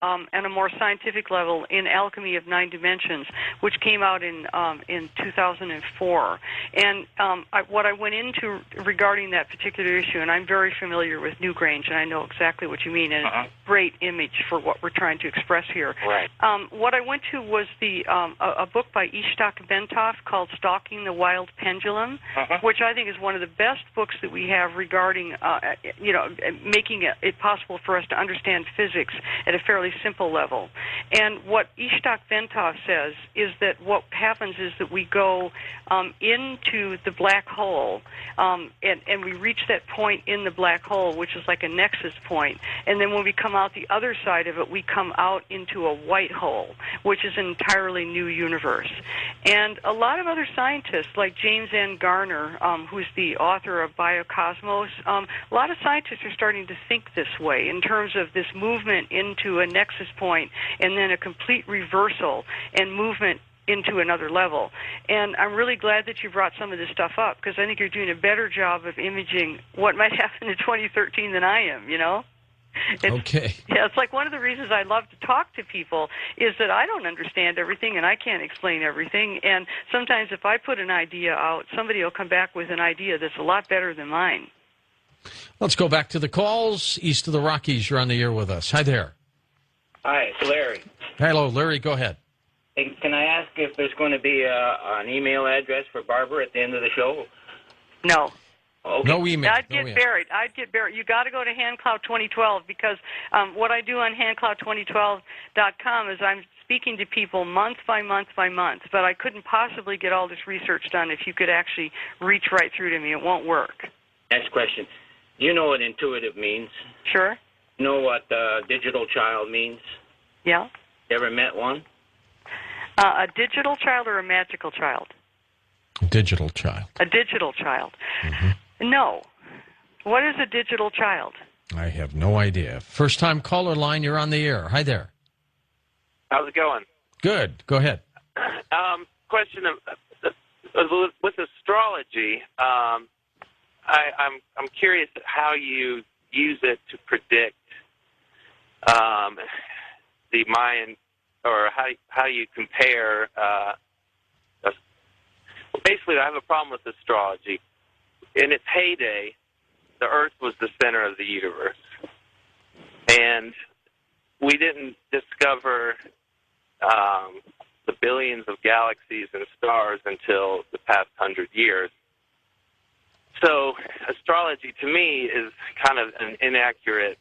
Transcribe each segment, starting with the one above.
and a more scientific level in Alchemy of Nine Dimensions, which came out in 2004. And what I went into regarding that particular issue, and I'm very familiar with Newgrange, and I know exactly what you mean, and it's a great image for what we're trying to express here. Right. What I went to was a book by Ishtak Bentov called Stalking the Wild Pendulum, which I think is one of the best books that we have regarding, making it possible for us to understand physics at a fairly simple level. And what Ishtak Bentov says is that what happens is that we go into the black hole, and we reach that point in the black hole, which is like a nexus point, and then when we come out the other side of it, we come out into a white hole, which is an entirely new universe. And a lot of other scientists, like James N. Garner, who's the author of Biocosmos, a lot of scientists are starting to think this way in terms of this movement into a nexus point and then a complete reversal and movement into another level. And I'm really glad that you brought some of this stuff up, because I think you're doing a better job of imaging what might happen in 2013 than I am, Okay. Yeah, it's like one of the reasons I love to talk to people is that I don't understand everything and I can't explain everything. And sometimes if I put an idea out, somebody will come back with an idea that's a lot better than mine. Let's go back to the calls. East of the Rockies, you're on the air with us. Hi there. Hi, it's Larry. Hello, Larry. Go ahead. Hey, can I ask if there's going to be an email address for Barbara at the end of the show? No. Okay. No email. I'd get buried. You got to go to HandClow 2012, because what I do on handcloud2012.com is I'm speaking to people month by month by month, but I couldn't possibly get all this research done if you could actually reach right through to me. It won't work. Next question. You know what intuitive means? Sure. You know what digital child means? Yeah. You ever met one? A digital child or a magical child? Digital child. A digital child. Mm-hmm. No. What is a digital child? I have no idea. First-time caller line, you're on the air. Hi there. How's it going? Good. Go ahead. Question with astrology. I'm curious how you use it to predict the Mayan, or how you compare. Basically, I have a problem with astrology. In its heyday, the Earth was the center of the universe, and we didn't discover the billions of galaxies and stars until the past 100 years. So astrology, to me, is kind of an inaccurate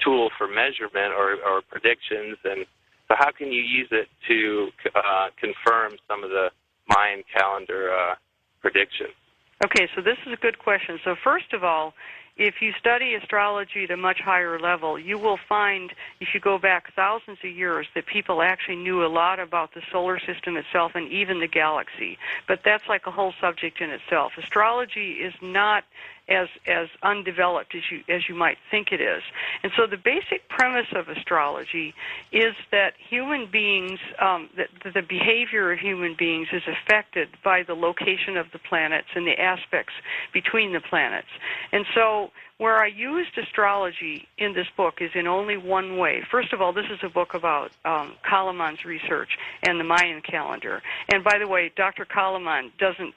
tool for measurement or predictions. And so how can you use it to confirm some of the Mayan calendar predictions? Okay, so this is a good question. So first of all, if you study astrology at a much higher level, you will find, if you go back thousands of years, that people actually knew a lot about the solar system itself and even the galaxy. But that's like a whole subject in itself. Astrology is not as undeveloped as you might think it is. And so the basic premise of astrology is that human beings, that the behavior of human beings is affected by the location of the planets and the aspects between the planets. And so where I used astrology in this book is in only one way. First of all, this is a book about Kalaman's research and the Mayan calendar. And by the way, Dr. Kalaman doesn't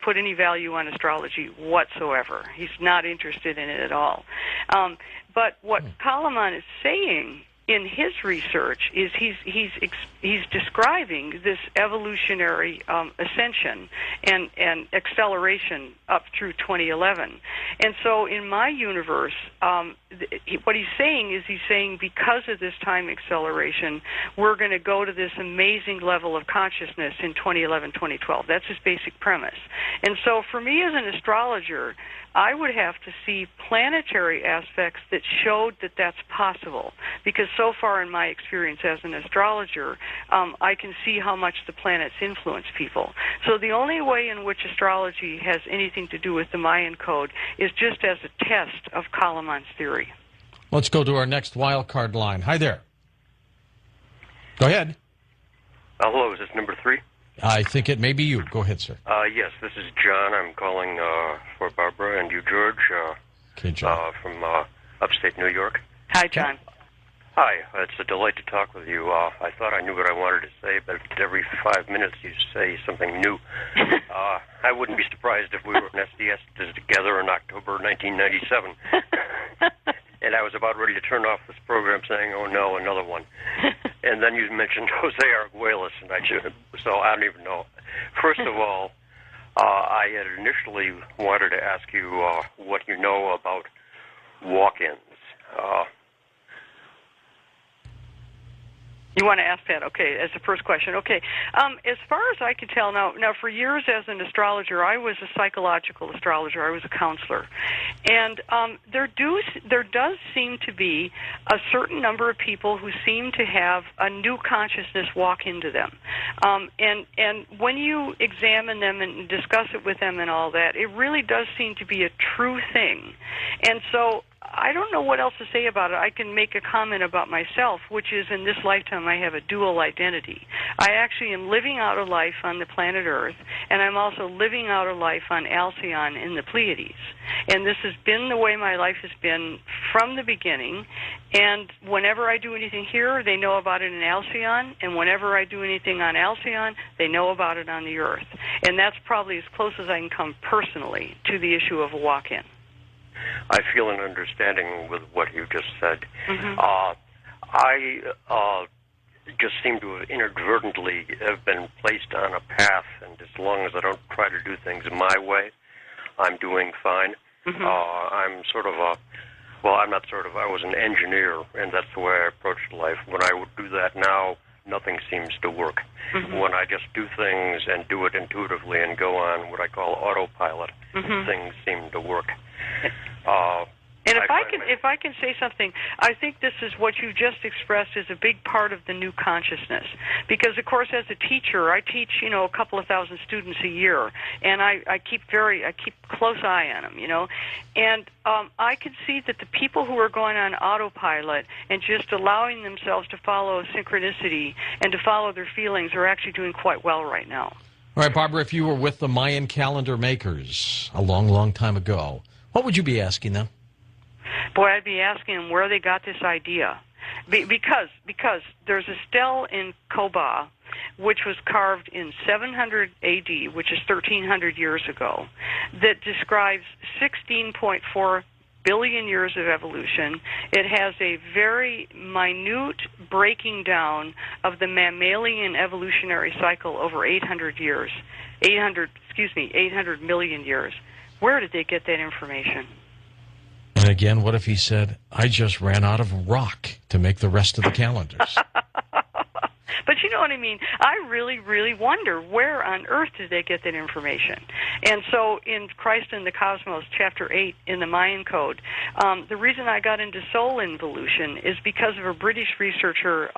put any value on astrology whatsoever. He's not interested in it at all. But what Kalaman is saying in his research is he's describing this evolutionary ascension and acceleration up through 2011. And so in my universe, what he's saying is because of this time acceleration, we're going to go to this amazing level of consciousness in 2011, 2012. That's his basic premise. And so for me as an astrologer, I would have to see planetary aspects that showed that that's possible, because so far in my experience as an astrologer, I can see how much the planets influence people. So the only way in which astrology has anything to do with the Mayan code is just as a test of Kalaman's theory. Let's go to our next wild card line. Hi there. Go ahead. Hello, is this number 3? I think it may be you. Go ahead, sir. Yes, this is John. I'm calling for Barbara and you, George. Okay, John. From upstate New York. Hi, John. Hi, it's a delight to talk with you. I thought I knew what I wanted to say, but every 5 minutes you say something new. I wouldn't be surprised if we were in SDS together in October 1997. And I was about ready to turn off this program saying, oh no, another one. And then you mentioned Jose Arguelles, and so I don't even know. First of all, I had initially wanted to ask you what you know about walk-ins. You want to ask that, okay, as the first question. Okay, as far as I can tell, now for years as an astrologer, I was a psychological astrologer. I was a counselor. And there does seem to be a certain number of people who seem to have a new consciousness walk into them. And when you examine them and discuss it with them and all that, it really does seem to be a true thing. And so I don't know what else to say about it. I can make a comment about myself, which is in this lifetime I have a dual identity. I actually am living out a life on the planet Earth, and I'm also living out a life on Alcyon in the Pleiades. And this has been the way my life has been from the beginning. And whenever I do anything here, they know about it in Alcyon, and whenever I do anything on Alcyon, they know about it on the Earth. And that's probably as close as I can come personally to the issue of a walk-in. I feel an understanding with what you just said. Mm-hmm. I just seem to have inadvertently have been placed on a path, and as long as I don't try to do things my way, I'm doing fine. Mm-hmm. I'm sort of I'm not sort of, I was an engineer, and that's the way I approached life. When I would do that now, nothing seems to work. Mm-hmm. When I just do things and do it intuitively and go on what I call autopilot, mm-hmm. things seem to work. And if I can say something, I think this is what you just expressed is a big part of the new consciousness. Because of course, as a teacher, I teach a couple of thousand students a year, and I keep close eye on them, and I can see that the people who are going on autopilot and just allowing themselves to follow synchronicity and to follow their feelings are actually doing quite well right now. All right, Barbara, if you were with the Mayan calendar makers a long, long time ago, what would you be asking them? Boy, I'd be asking them where they got this idea. Because there's a stele in Koba, which was carved in 700 A.D., which is 1,300 years ago, that describes 16.4 billion years of evolution. It has a very minute breaking down of the mammalian evolutionary cycle over 800 million years. Where did they get that information? And again, what if he said, I just ran out of rock to make the rest of the calendars? But you know what I mean? I really, really wonder where on earth did they get that information. And so in Christ and the Cosmos, Chapter 8 in the Mayan Code, the reason I got into soul involution is because of a British researcher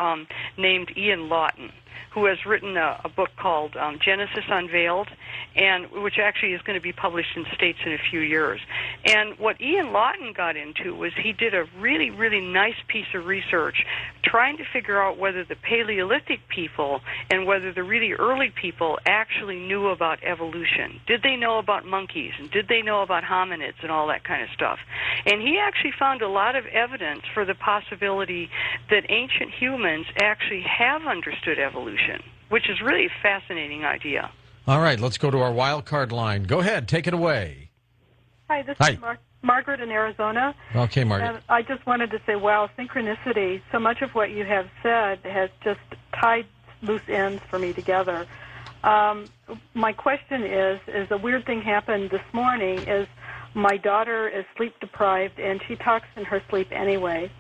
named Ian Lawton, who has written a book called Genesis Unveiled, and which actually is going to be published in the States in a few years. And what Ian Lawton got into was he did a really, really nice piece of research trying to figure out whether the Paleolithic people and whether the really early people actually knew about evolution. Did they know about monkeys, and did they know about hominids and all that kind of stuff? And he actually found a lot of evidence for the possibility that ancient humans actually have understood evolution, which is really a fascinating idea. All right, let's go to our wild card line. Go ahead, take it away. Hi, this Hi. is Margaret in Arizona. Okay, Margaret. And I just wanted to say, wow, synchronicity, so much of what you have said has just tied loose ends for me together. My question is a weird thing happened this morning is my daughter is sleep deprived, and she talks in her sleep anyway.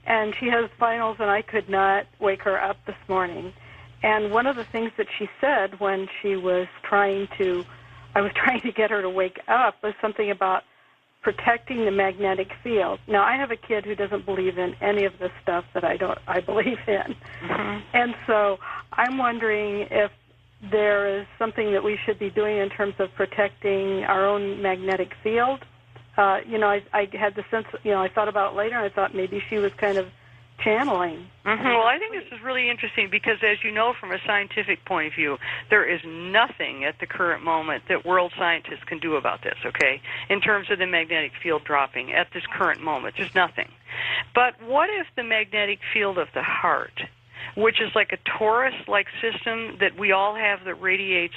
And she has finals, and I could not wake her up this morning. And one of the things that she said when I was trying to get her to wake up was something about protecting the magnetic field. Now, I have a kid who doesn't believe in any of the stuff that I believe in. Mm-hmm. And so I'm wondering if there is something that we should be doing in terms of protecting our own magnetic field. I had the sense, I thought about it later, and I thought maybe she was kind of channeling. Well, I think this is really interesting because, as you know, from a scientific point of view, there is nothing at the current moment that world scientists can do about this, okay, in terms of the magnetic field dropping at this current moment. There's nothing. But what if the magnetic field of the heart, which is like a torus-like system that we all have that radiates